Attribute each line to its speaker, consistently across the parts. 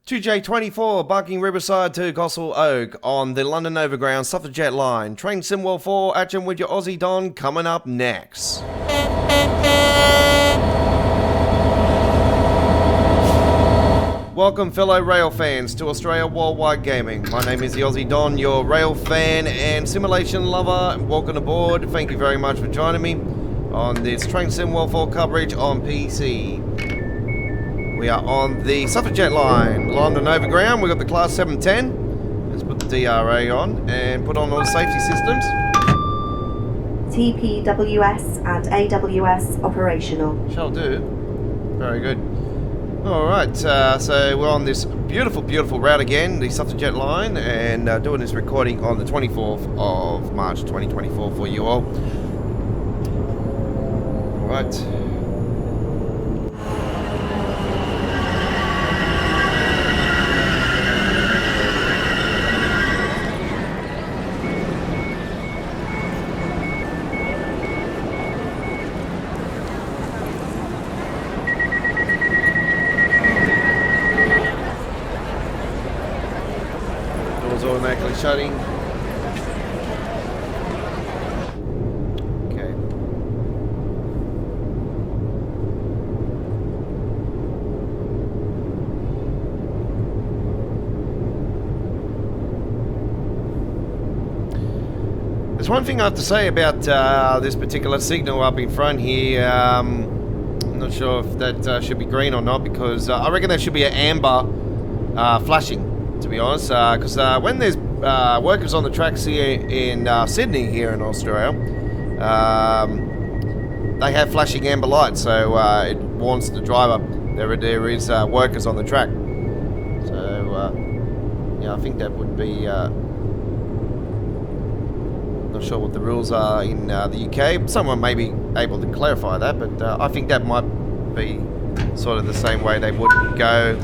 Speaker 1: 2J24 barking Riverside to Gossel Oak on the London Overground Suffragette line. Train Symbol 4 action with your Aussie Don coming up next. Welcome fellow rail fans to Australia Worldwide Gaming. My name is the Aussie Don, your rail fan and simulation lover. Welcome aboard. Thank you very much for joining me on this Train Symbol 4 coverage on PC. We are on the Suffragette line, London Overground. We've got the Class 710. Let's put the DRA on and put on all the safety systems.
Speaker 2: TPWS and AWS operational.
Speaker 1: Shall do. Very good. Alright, so we're on this beautiful, beautiful route again, the Suffragette line, and doing this recording on the 24th of March 2024 for you all. Alright. Automatically shutting. Okay. There's one thing I have to say about this particular signal up in front here. I'm not sure if that should be green or not, because I reckon there should be an amber flashing, to be honest, because when there's workers on the tracks here in Sydney, here in Australia, they have flashing amber lights, so it warns the driver there is workers on the track. So yeah, I think that would be not sure what the rules are in the UK. Someone may be able to clarify that, but I think that might be sort of the same way they would go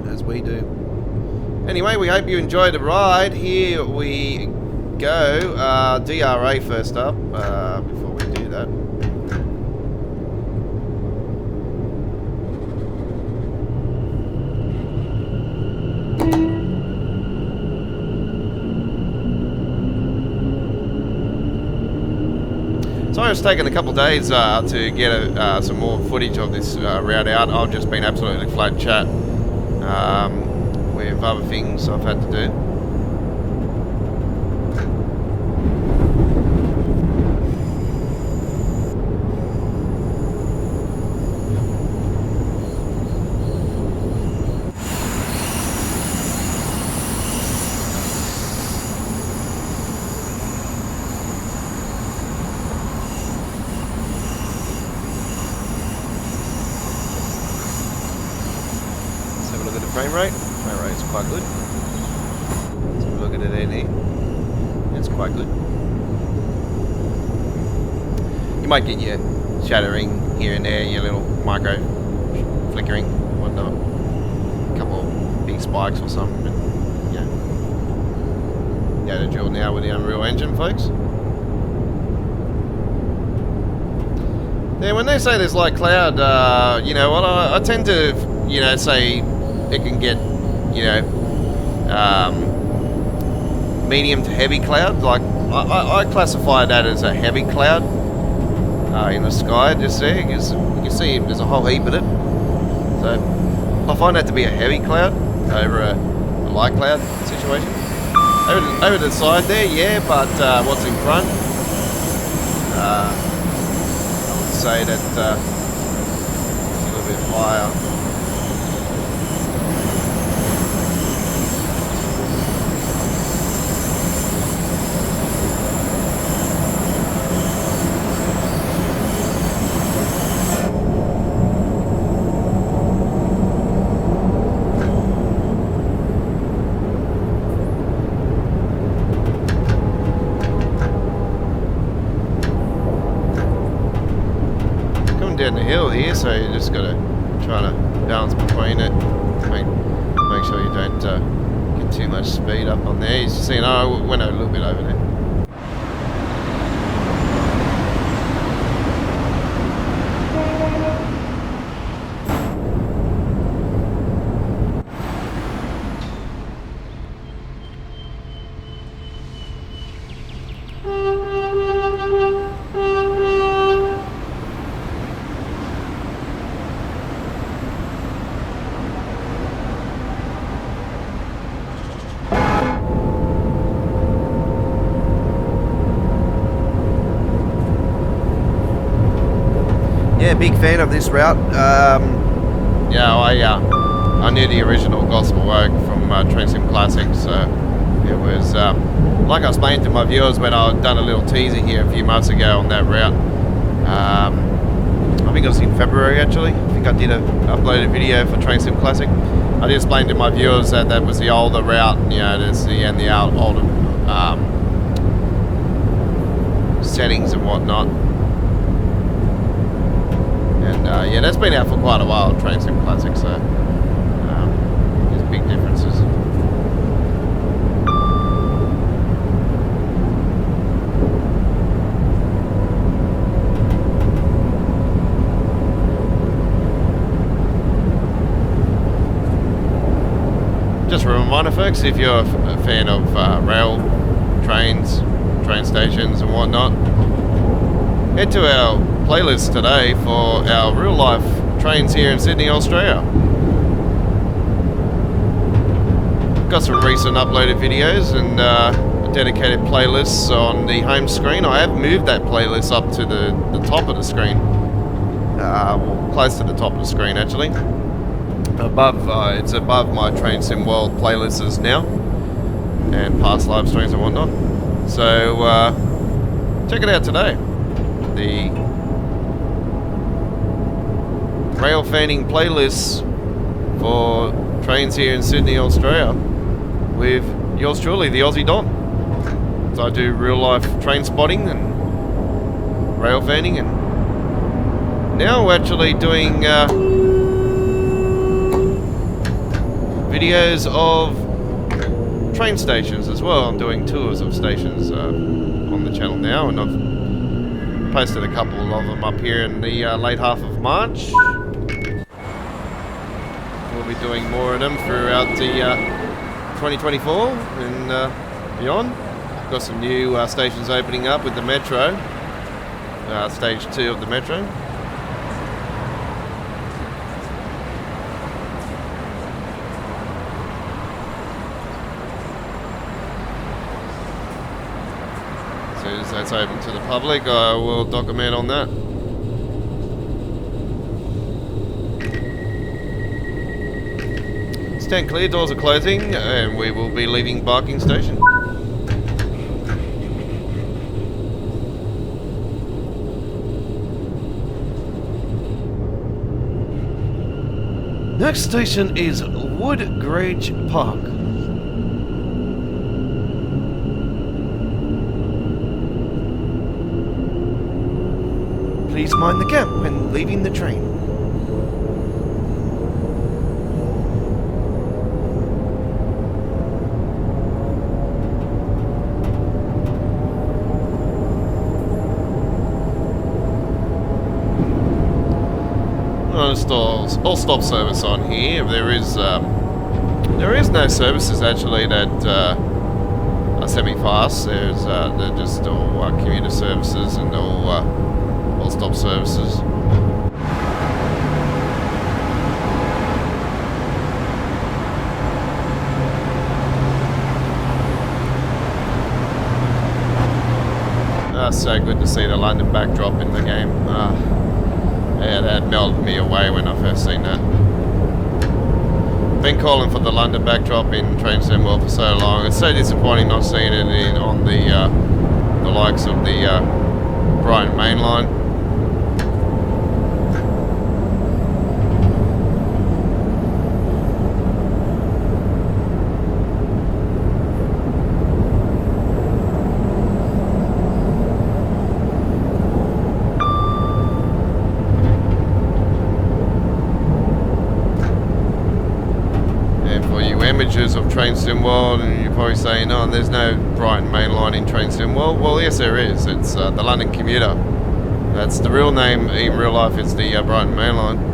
Speaker 1: as we do. Anyway, we hope you enjoyed the ride. Here we go. DRA first up, before we do that. So it's taken a couple of days to get some more footage of this route out. I've just been absolutely flat chat with other things I've had to do. Let's have a look at the frame rate. Frame rate is quite good. Let's have a look at it in here. It's quite good. You might get your shattering here and there, your little micro flickering, whatnot. A couple of big spikes or something, but yeah. Yeah, the drill now with the Unreal Engine, folks. Yeah, when they say there's light cloud, you know what, I tend to, you know, say it can get, you know, medium to heavy cloud. Like I classify that as a heavy cloud in the sky just there, because you can see there's a whole heap of it. So I find that to be a heavy cloud over a light cloud situation. Over the side there, yeah, but what's in front, I would say that it's a little bit higher. Down the hill here, so you just got to try to balance between it. Make sure you don't get too much speed up on there. You see, I went a little bit over there. Yeah, big fan of this route. Yeah, I knew the original Gospel Work from Train Sim Classics, so it was like I explained to my viewers when I'd done a little teaser here a few months ago on that route. I think it was in February actually. I think I did upload a video for Train Sim Classic. I did explain to my viewers that that was the older route, you know, there's the older settings and whatnot. And yeah, that's been out for quite a while, Train Sim Classic, so there's big differences. Just a reminder, folks, if you're a fan of rail, trains, train stations and whatnot, head to our playlist today for our real life trains here in Sydney, Australia. Got some recent uploaded videos and dedicated playlists on the home screen. I have moved that playlist up to the top of the screen, well, close to the top of the screen actually. Above, it's above my Train Sim World playlists now, and past live streams and whatnot. So check it out today. The rail fanning playlists for trains here in Sydney, Australia, with yours truly, the Aussie Don. So I do real life train spotting and rail fanning, and now we're actually doing videos of train stations as well. I'm doing tours of stations on the channel now, and I've posted a couple of them up here in the late half of March. We'll be doing more of them throughout the 2024 and beyond. Got some new stations opening up with the Metro, stage 2 of the Metro. As soon as that's open to the public, I will document on that. Stand clear, doors are closing, and we will be leaving Barking Station. Next station is Woodgrange Park. Please mind the gap when leaving the train. All stop service on here. There is no services actually that are semi-fast. They're just all commuter services and all stop services. So good to see the London backdrop in the game. Yeah, that melted me away when I first seen that. Been calling for the London backdrop in Train Sim World for so long. It's so disappointing not seeing it on the likes of the Brighton Mainline. Images of Train Sim World, and you're probably saying, oh, there's no Brighton Mainline in Train Sim World. Well, yes there is. It's the London Commuter. That's the real name. In real life it's the Brighton Mainline.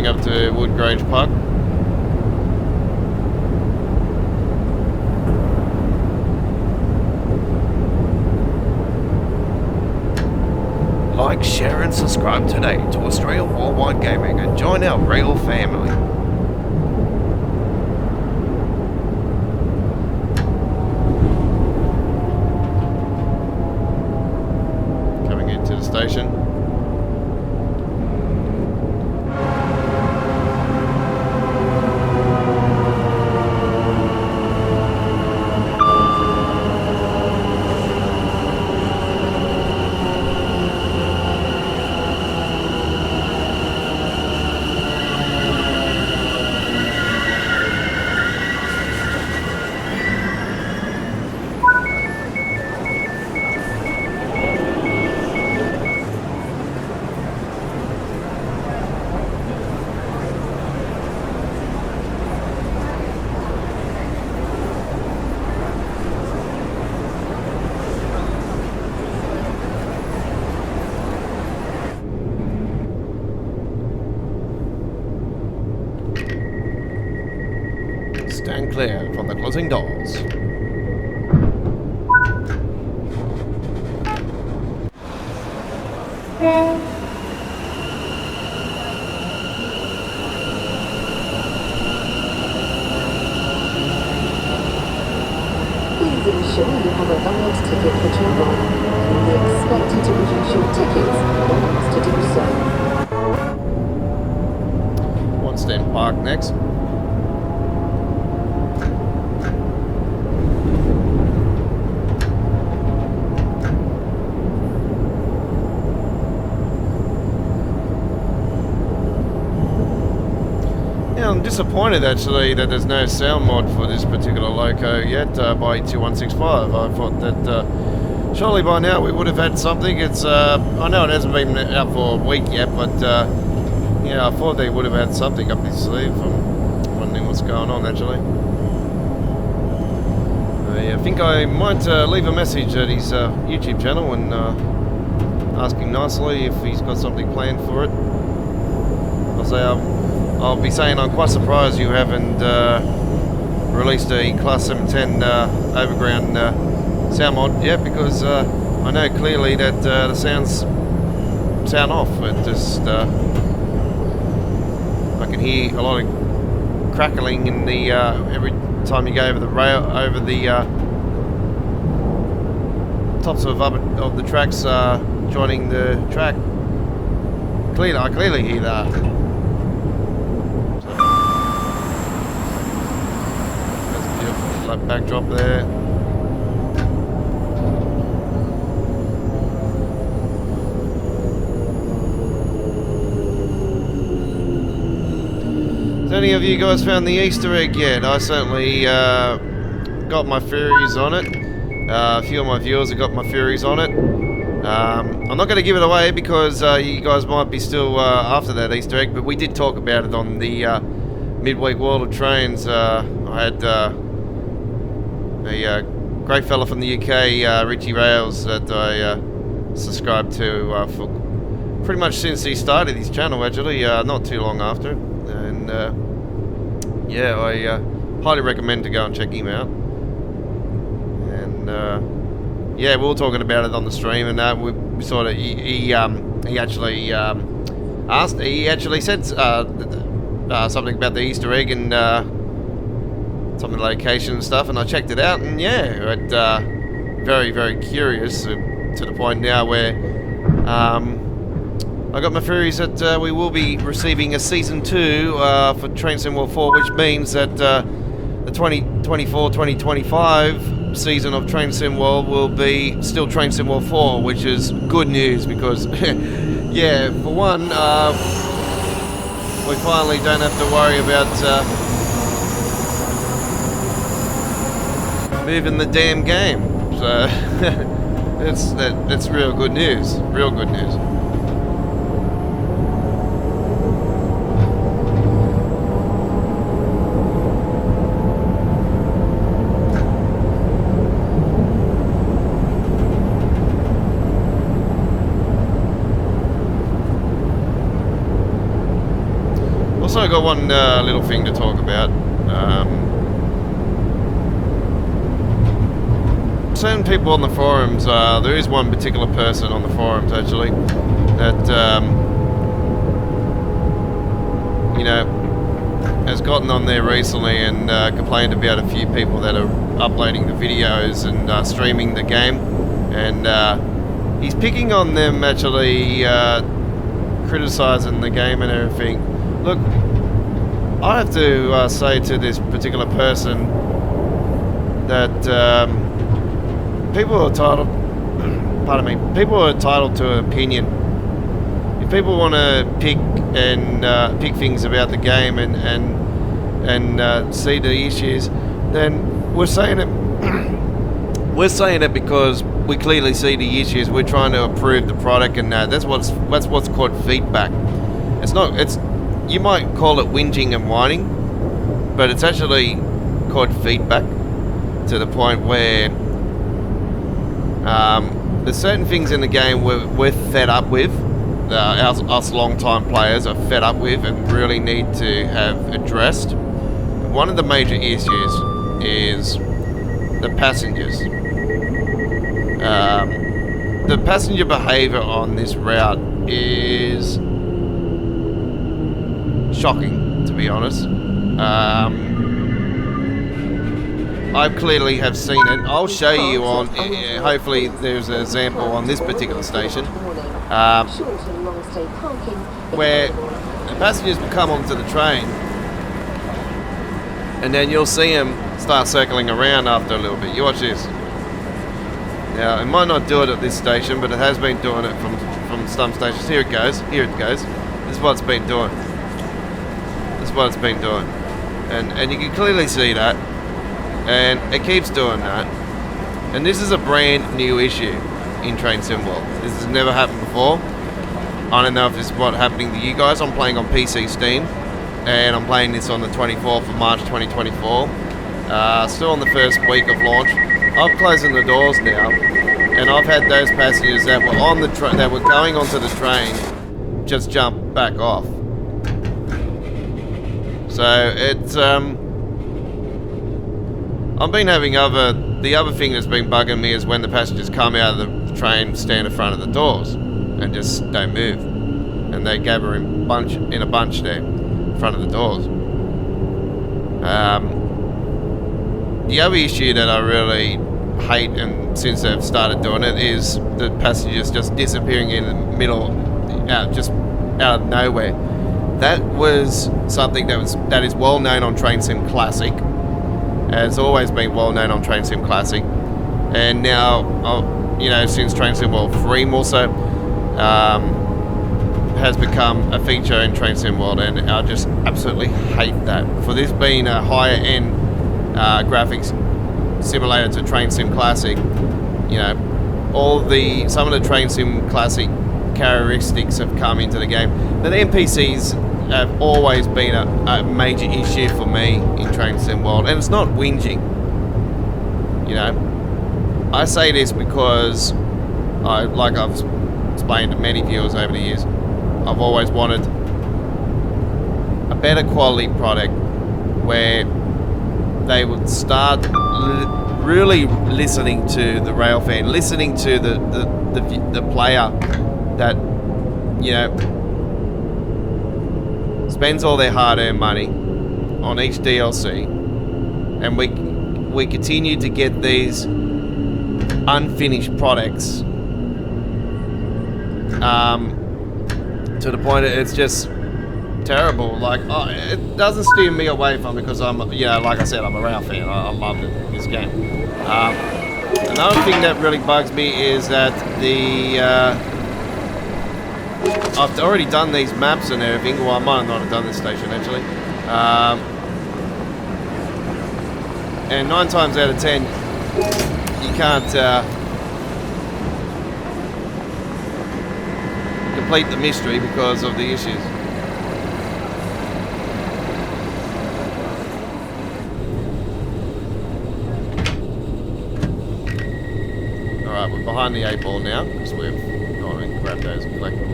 Speaker 1: Up to Woodgrange Park. Like, share and subscribe today to Australia Worldwide Gaming and join our real family. Coming into the station. Stand clear from the closing doors.
Speaker 3: Please ensure you have a valid ticket for travel. You will be expected to produce your tickets when asked to do so.
Speaker 1: One stand park next. I'm disappointed actually that there's no sound mod for this particular loco yet by 2165. I thought that surely by now we would have had something. It's I know it hasn't been out for a week yet, but yeah, I thought they would have had something up his sleeve. I'm wondering what's going on actually. I think I might leave a message at his YouTube channel and ask him nicely if he's got something planned for it. I'll say I'll be saying I'm quite surprised you haven't released a Class 710 Overground sound mod yet, because I know clearly that the sounds sound off. It just I can hear a lot of crackling in the every time you go over the rail, over the tops of the tracks joining the track. I clearly hear that. Backdrop there. Has any of you guys found the Easter egg yet? I certainly got my theories on it. A few of my viewers have got my theories on it. I'm not going to give it away because you guys might be still after that Easter egg, but we did talk about it on the Midweek World of Trains. I had a great fella from the UK, Richie Rails, that I subscribed to for pretty much since he started his channel actually, not too long after. And yeah, I highly recommend to go and check him out. And yeah, we were talking about it on the stream, and we sort of he actually asked, he actually said something about the Easter egg and some of the location and stuff, and I checked it out, and yeah, very, very curious to the point now where I got my theories that we will be receiving a Season 2 for Train Sim World 4, which means that the 2024-2025 season of Train Sim World will be still Train Sim World 4, which is good news because, yeah, for one, we finally don't have to worry about moving the damn game. So that's real good news. Real good news. Also, I got one little thing to talk about. certain people on the forums, there is one particular person on the forums actually that you know, has gotten on there recently and complained about a few people that are uploading the videos and streaming the game, and he's picking on them actually, criticizing the game and everything. Look, I have to say to this particular person that people are entitled, pardon me, people are entitled to an opinion. If people want to pick and pick things about the game and see the issues, then we're saying it. We're saying it because we clearly see the issues. We're trying to improve the product, and that's what's called feedback. It's not. It's, you might call it whinging and whining, but it's actually called feedback, to the point where there's certain things in the game we're fed up with. Us long-time players are fed up with and really need to have addressed. One of the major issues is the passengers. The passenger behaviour on this route is shocking, to be honest. I clearly have seen it. I'll show you on, hopefully there's an example on this particular station, where the passengers will come onto the train and then you'll see them start circling around after a little bit. You watch this. Now, it might not do it at this station, but it has been doing it from some stations. Here it goes. Here it goes. This is what it's been doing. This is what it's been doing. And you can clearly see that. And it keeps doing that. And this is a brand new issue in Train Sim World. This has never happened before. I don't know if this is what's happening to you guys. I'm playing on PC Steam, and I'm playing this on the 24th of March 2024. Still on the first week of launch. I'm closing the doors now, and I've had those passengers that were on the that were going onto the train just jump back off. So it's I've been having the other thing that's been bugging me is when the passengers come out of the train, stand in front of the doors, and just don't move, and they gather in a bunch there in front of the doors. The other issue that I really hate, and since they've started doing it, is the passengers just disappearing in the middle, just out of nowhere. That was something that is well known on Train Sim Classic. Has always been well known on Train Sim Classic, and now, you know, since Train Sim World 3 more so, has become a feature in Train Sim World, and I just absolutely hate that. For this being a higher end graphics simulator to Train Sim Classic, you know, some of the Train Sim Classic characteristics have come into the game. The NPCs have always been a major issue for me in Train Sim World, and it's not whinging. You know, I say this because like I've explained to many viewers over the years, I've always wanted a better quality product where they would start really listening to the rail fan, listening to the player that, you know, spends all their hard-earned money on each DLC, and we continue to get these unfinished products to the point that it's just terrible. Like, it doesn't steer me away from it because I'm, you know, like I said, I'm a rail fan. I love this game. Another thing that really bugs me is that I've already done these maps and everything. Well, I might not have done this station actually. And 9 times out of 10, you can't complete the mystery because of the issues. Alright, we're behind the 8 ball now because we've gone and grabbed those and collected them.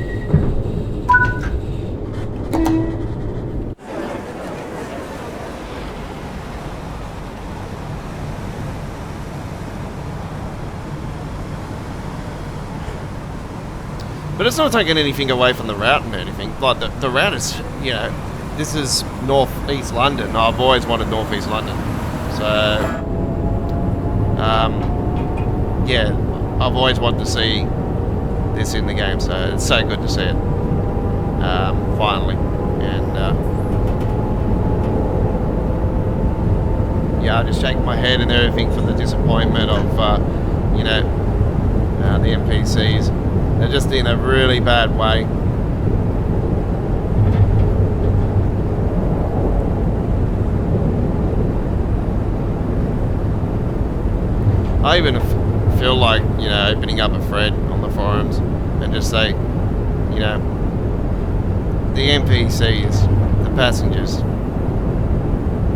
Speaker 1: But it's not taking anything away from the route and anything. Like, the route is, you know, this is northeast London. I've always wanted northeast London. So, yeah, I've always wanted to see this in the game. So it's so good to see it, finally. And, yeah, I just shake my head and everything for the disappointment of, you know, the NPCs. They're just in a really bad way. I even feel like, you know, opening up a thread on the forums and just say, you know, the NPCs, the passengers,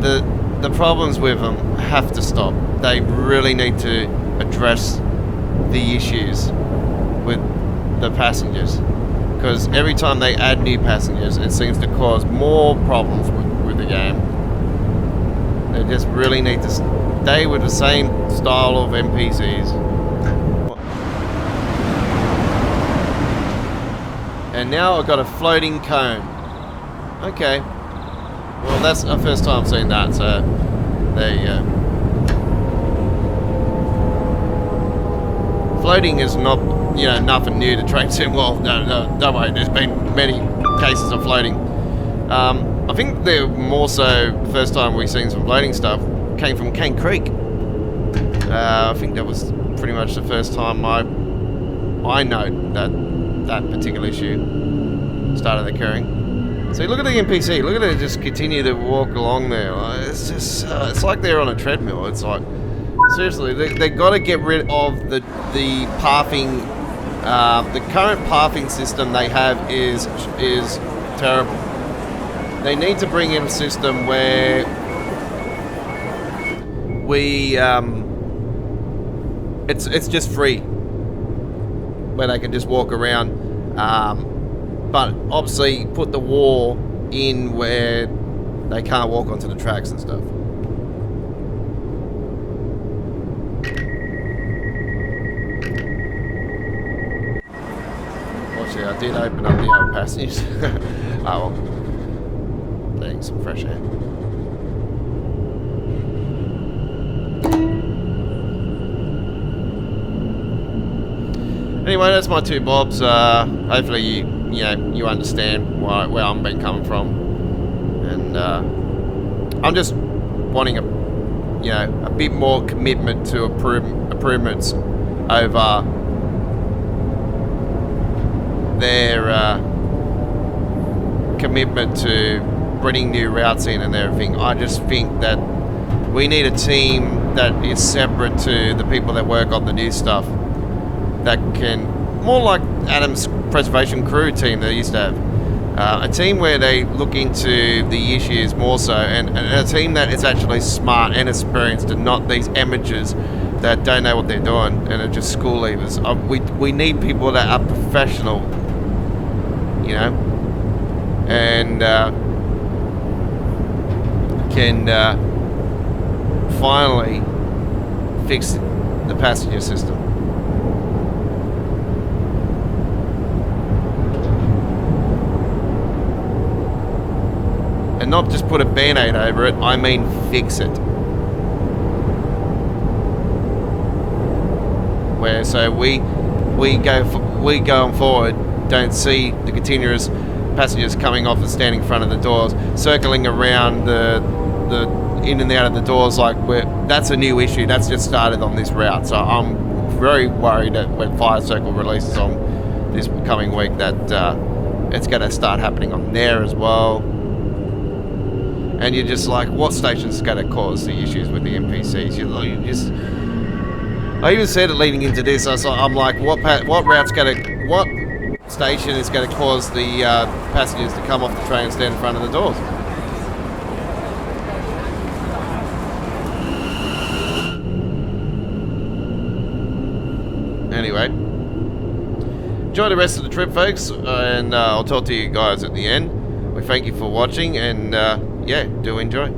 Speaker 1: the problems with them have to stop. They really need to address the issues with the passengers, because every time they add new passengers, it seems to cause more problems with the game. They just really need to stay with the same style of NPCs. And now I've got a floating cone. Okay. Well, that's the first time I've seen that, so there you go. Floating is not, you know, nothing new to train sim. Well, no, don't worry, there's been many cases of floating. I think they're more so, the first time we've seen some floating stuff came from Cane Creek. I think that was pretty much the first time I know that particular issue started occurring. See, look at the NPC. Look at it just continue to walk along there. It's just, it's like they're on a treadmill. It's like, seriously, they got to get rid of the pathing. The current pathing system they have is terrible. They need to bring in a system where we it's just free, where they can just walk around. But obviously put the wall in where they can't walk onto the tracks and stuff. Actually, I did open up the other passage. Oh well. Getting some fresh air. Anyway, that's my two bobs. Hopefully you understand where I'm been coming from, and I'm just wanting a bit more commitment to improvements over their commitment to bringing new routes in and everything. I just think that we need a team that is separate to the people that work on the new stuff, that can, more like Adam's preservation crew team they used to have, a team where they look into the issues more so, and a team that is actually smart and experienced, and not these amateurs that don't know what they're doing and are just school leavers. We need people that are professional, you know, and can finally fix the passenger system. And not just put a band-aid over it, I mean fix it. Where so we going forward don't see the continuous passengers coming off and standing in front of the doors, circling around the in and out of the doors, like that's a new issue that's just started on this route. So I'm very worried that when Fire Circle releases on this coming week, that it's going to start happening on there as well. And you're just like, what station is going to cause the issues with the NPCs? You just, I even said it leading into this. I'm like, what station is going to cause the passengers to come off the train and stand in front of the doors? Anyway, enjoy the rest of the trip, folks, and I'll talk to you guys at the end. We thank you for watching, and yeah, do enjoy.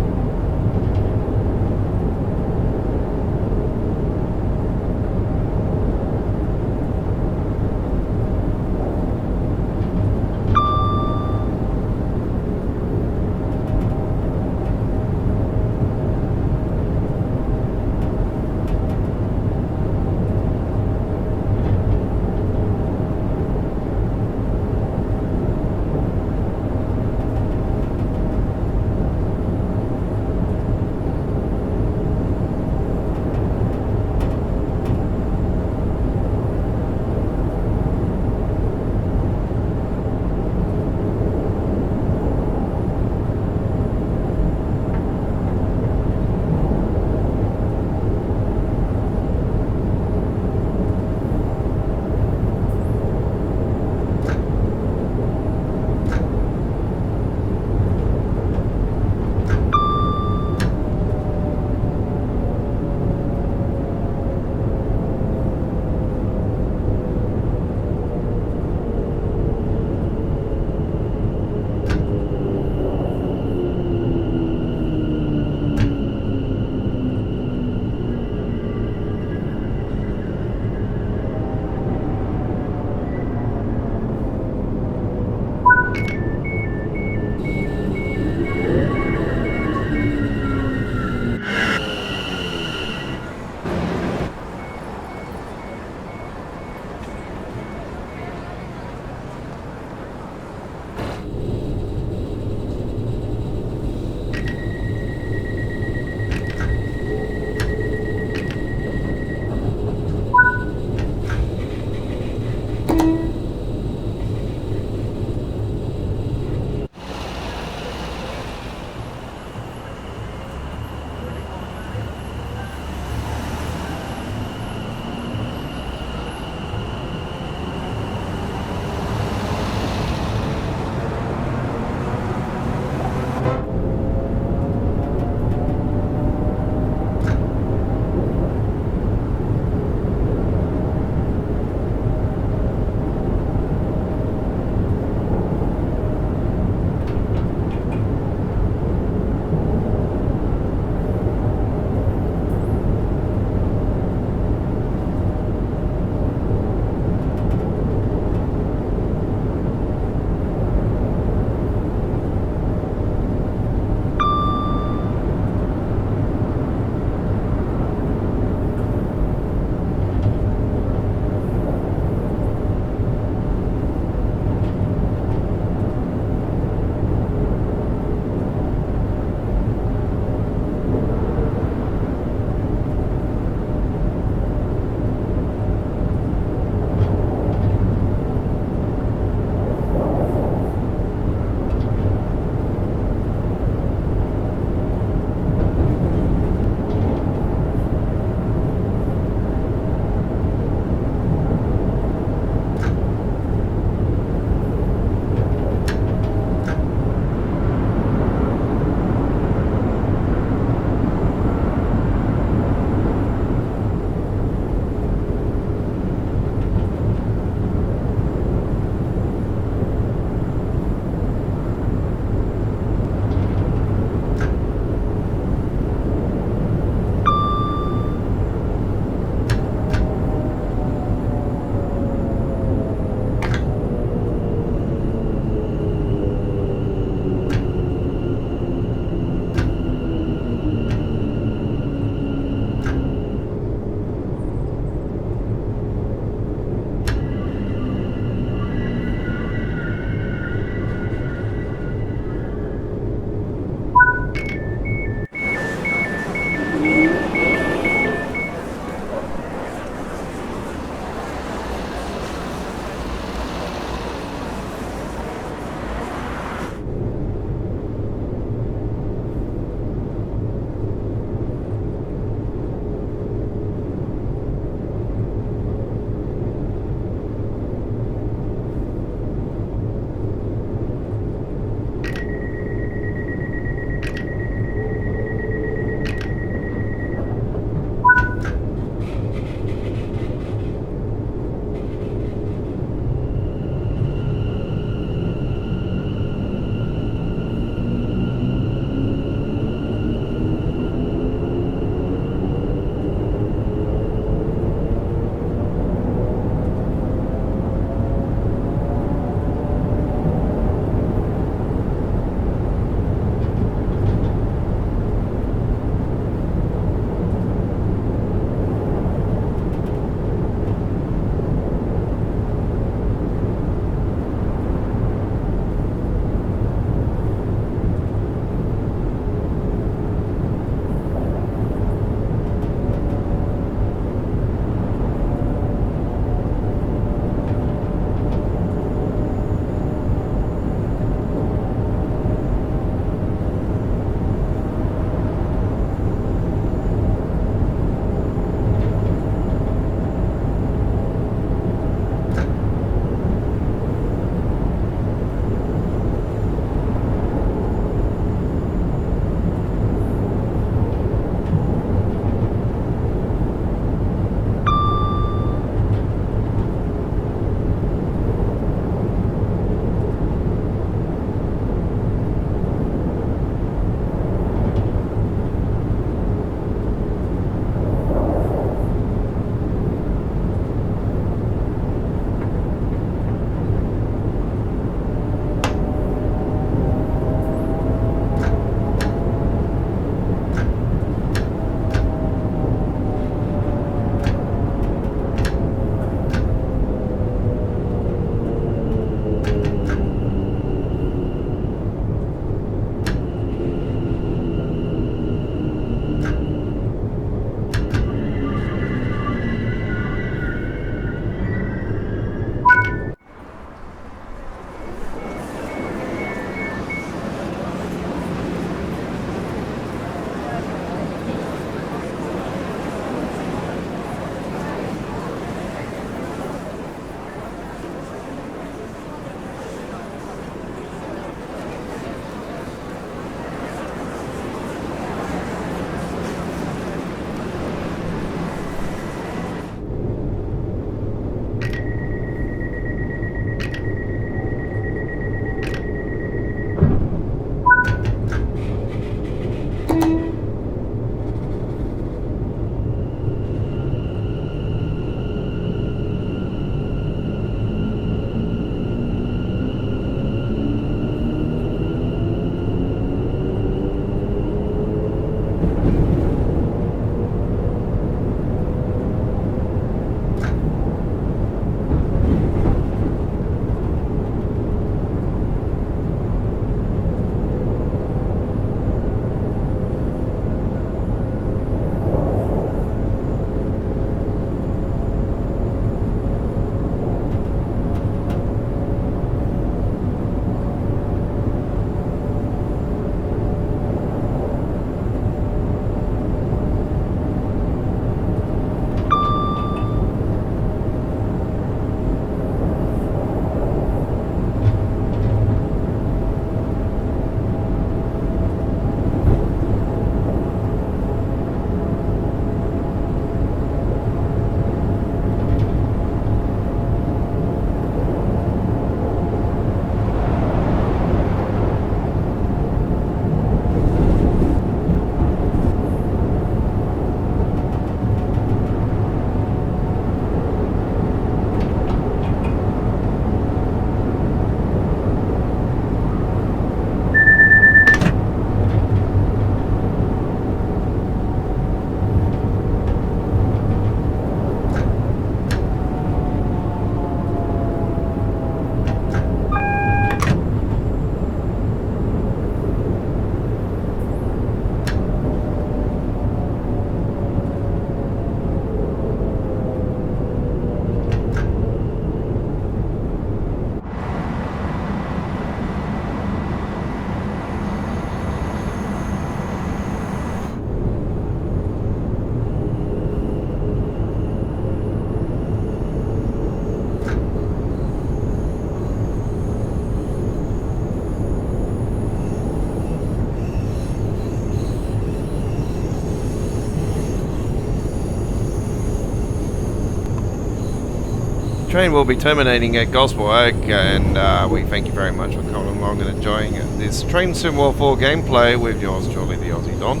Speaker 1: Train will be terminating at Gospel Oak, and we thank you very much for coming along and enjoying this Train Sim World 4 gameplay with yours truly, the Aussie Don.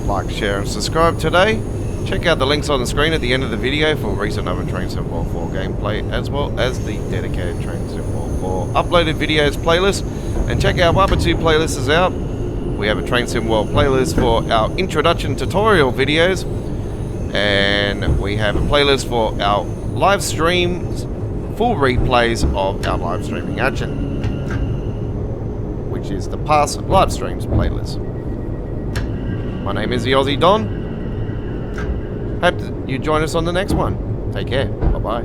Speaker 1: Like, share and subscribe today. Check out the links on the screen at the end of the video for recent other Train Sim World 4 gameplay, as well as the dedicated Train Sim World 4 uploaded videos playlist. And check out our other 2 playlists is out. We have a Train Sim World playlist for our introduction tutorial videos, and we have a playlist for our live streams, full replays of our live streaming action, which is the past live streams playlist. My name is the Aussie Don. Hope that you join us on the next one. Take care. Bye bye.